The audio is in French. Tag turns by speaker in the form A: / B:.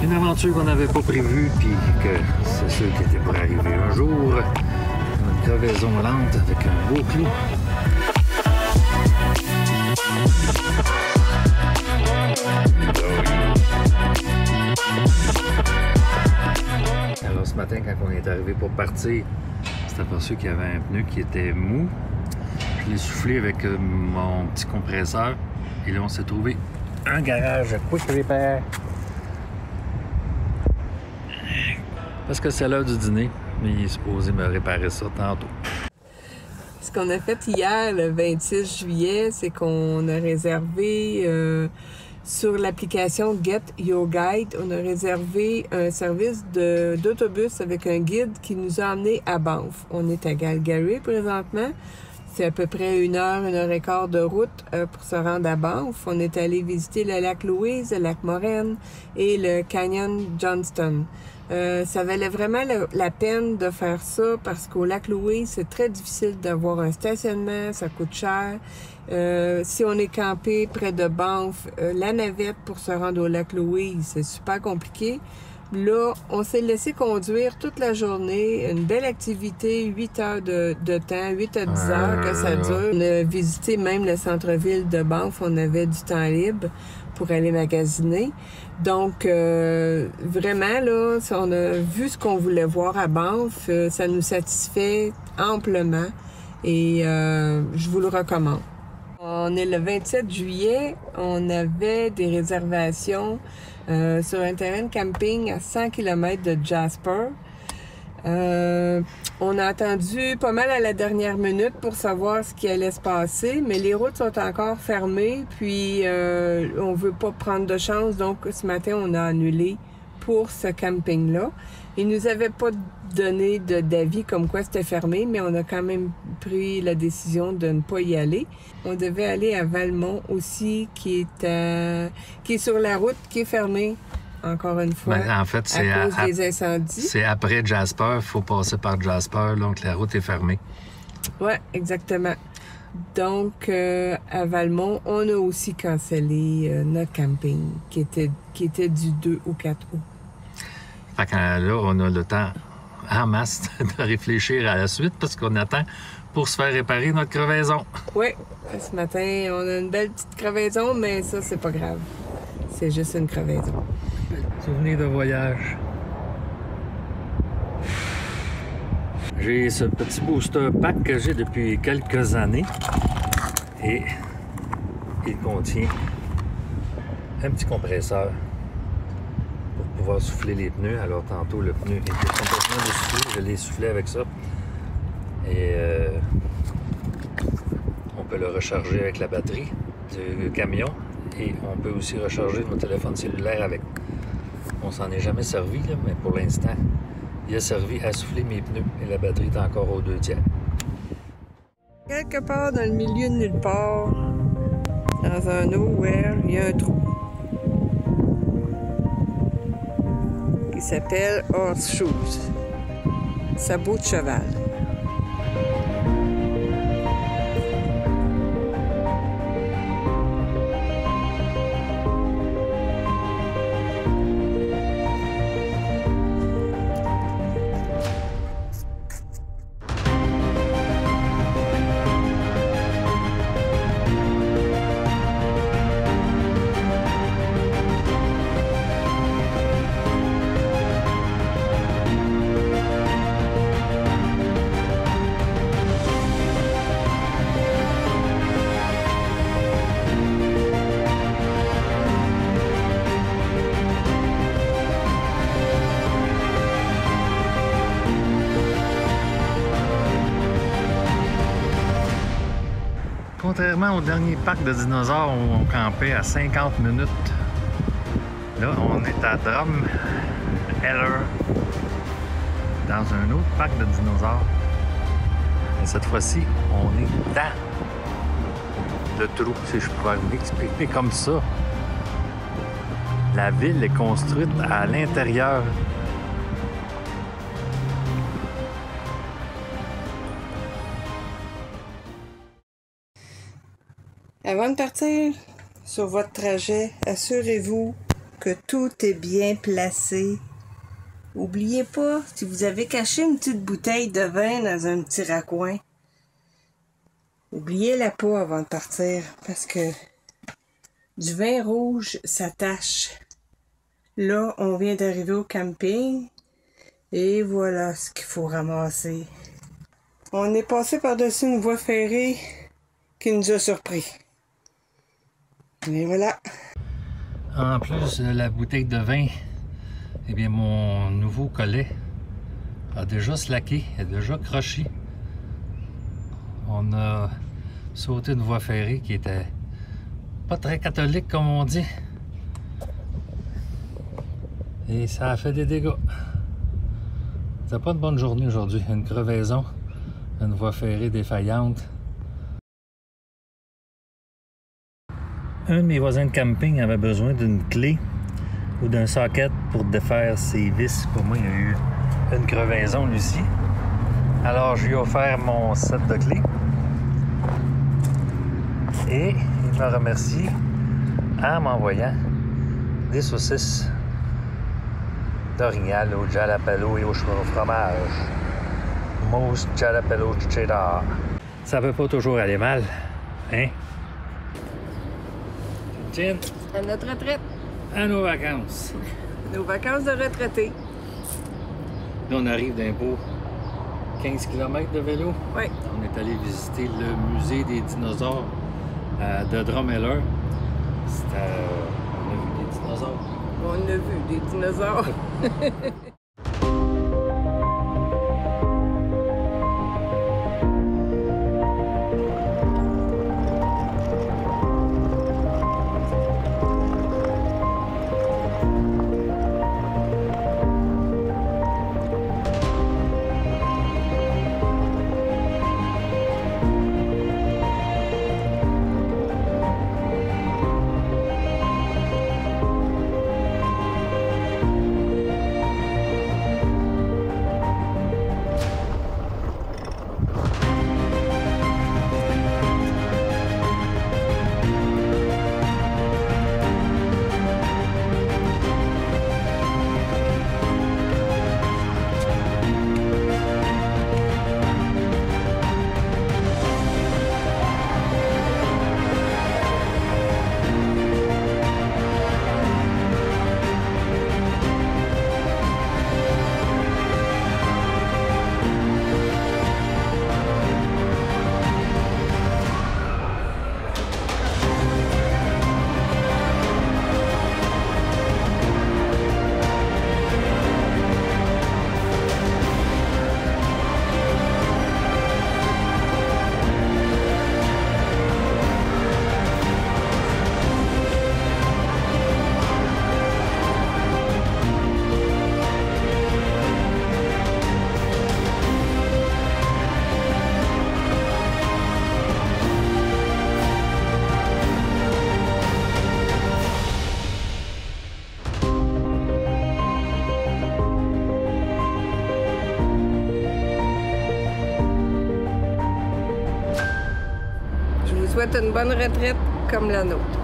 A: Une aventure qu'on n'avait pas prévue, puis que c'est sûr qui était pour arriver un jour. Une crevaison lente avec un beau clou. Alors ce matin, quand on est arrivé pour partir, on s'est aperçu qu'il y avait un pneu qui était mou. Je l'ai soufflé avec mon petit compresseur. Et là, on s'est trouvé un garage Quick Repair. Parce que c'est l'heure du dîner, mais il est supposé me réparer ça tantôt.
B: Ce qu'on a fait hier, le 26 juillet, c'est qu'on a réservé sur l'application Get Your Guide, on a réservé un service d'autobus avec un guide qui nous a emmenés à Banff. On est à Calgary présentement. C'est à peu près 1 heure et quart de route pour se rendre à Banff. On est allé visiter le lac Louise, le lac Moraine et le canyon Johnston. Ça valait vraiment la peine de faire ça parce qu'au lac Louise, c'est très difficile d'avoir un stationnement, ça coûte cher. Si on est campé près de Banff, la navette pour se rendre au lac Louise, c'est super compliqué. Là, on s'est laissé conduire toute la journée, une belle activité, 8 heures de temps, 8 à 10 heures que ça dure. On a visité même le centre-ville de Banff, on avait du temps libre pour aller magasiner. Donc, vraiment, là, on a vu ce qu'on voulait voir à Banff, ça nous satisfait amplement et je vous le recommande. On est le 27 juillet, on avait des réservations sur un terrain de camping à 100 km de Jasper. On a attendu pas mal à la dernière minute pour savoir ce qui allait se passer, mais les routes sont encore fermées, puis on veut pas prendre de chance, donc ce matin, on a annulé pour ce camping-là. Ils nous avaient pas donné d'avis comme quoi c'était fermé, mais on a quand même pris la décision de ne pas y aller. On devait aller à Valmont aussi, qui est sur la route, qui est fermée, encore une fois,
A: en fait,
B: à cause des incendies.
A: C'est après Jasper, il faut passer par Jasper, donc la route est fermée.
B: Oui, exactement. Donc, à Valmont, on a aussi cancellé notre camping, qui était du 2 au 4 août.
A: Fait que là, on a le temps en masse de réfléchir à la suite parce qu'on attend pour se faire réparer notre crevaison.
B: Oui, ce matin, on a une belle petite crevaison, mais ça, c'est pas grave. C'est juste une crevaison.
A: Souvenir de voyage. J'ai ce petit booster pack que j'ai depuis quelques années et il contient un petit compresseur pour pouvoir souffler les pneus. Alors tantôt le pneu était complètement dessoufflé, je l'ai soufflé avec ça et on peut le recharger avec la batterie du camion et on peut aussi recharger nos téléphones cellulaires avec. On s'en est jamais servi là, mais pour l'instant il a servi à souffler mes pneus et la batterie est encore aux 2/3.
B: Quelque part dans le milieu de nulle part, dans un nowhere, il y a un trou qui s'appelle Horseshoes, sabot de cheval.
A: Contrairement au dernier parc de dinosaures où on campait à 50 minutes, là, on est à Drumheller, dans un autre parc de dinosaures. Et cette fois-ci, on est dans le trou, si je pouvais l'expliquer comme ça. La ville est construite à l'intérieur.
B: Avant de partir sur votre trajet, assurez-vous que tout est bien placé. Oubliez pas, si vous avez caché une petite bouteille de vin dans un petit raccoin, oubliez-la pas avant de partir, parce que du vin rouge, ça tache. Là, on vient d'arriver au camping, et voilà ce qu'il faut ramasser. On est passé par-dessus une voie ferrée qui nous a surpris. Et voilà.
A: En plus de la bouteille de vin, eh bien mon nouveau collet a déjà slacké, a déjà croché. On a sauté une voie ferrée qui était pas très catholique comme on dit. Et ça a fait des dégâts. C'était pas une bonne journée aujourd'hui. Une crevaison, une voie ferrée défaillante. Un de mes voisins de camping avait besoin d'une clé ou d'un socket pour défaire ses vis. Pour moi, il y a eu une crevaison lui aussi. Alors, je lui ai offert mon set de clés. Et il m'a remercié en m'envoyant des saucisses d'orignal au jalapeno et au fromage. Mousse jalapeno cheddar. Ça peut pas toujours aller mal, hein? Tiens,
B: À notre retraite.
A: à nos vacances.
B: Nos vacances de retraités.
A: Là, on arrive d'un beau 15 km de vélo.
B: Oui.
A: On est allé visiter le musée des dinosaures de Drumheller. On a vu des dinosaures.
B: On a vu des dinosaures. Je vous souhaite une bonne retraite comme la nôtre.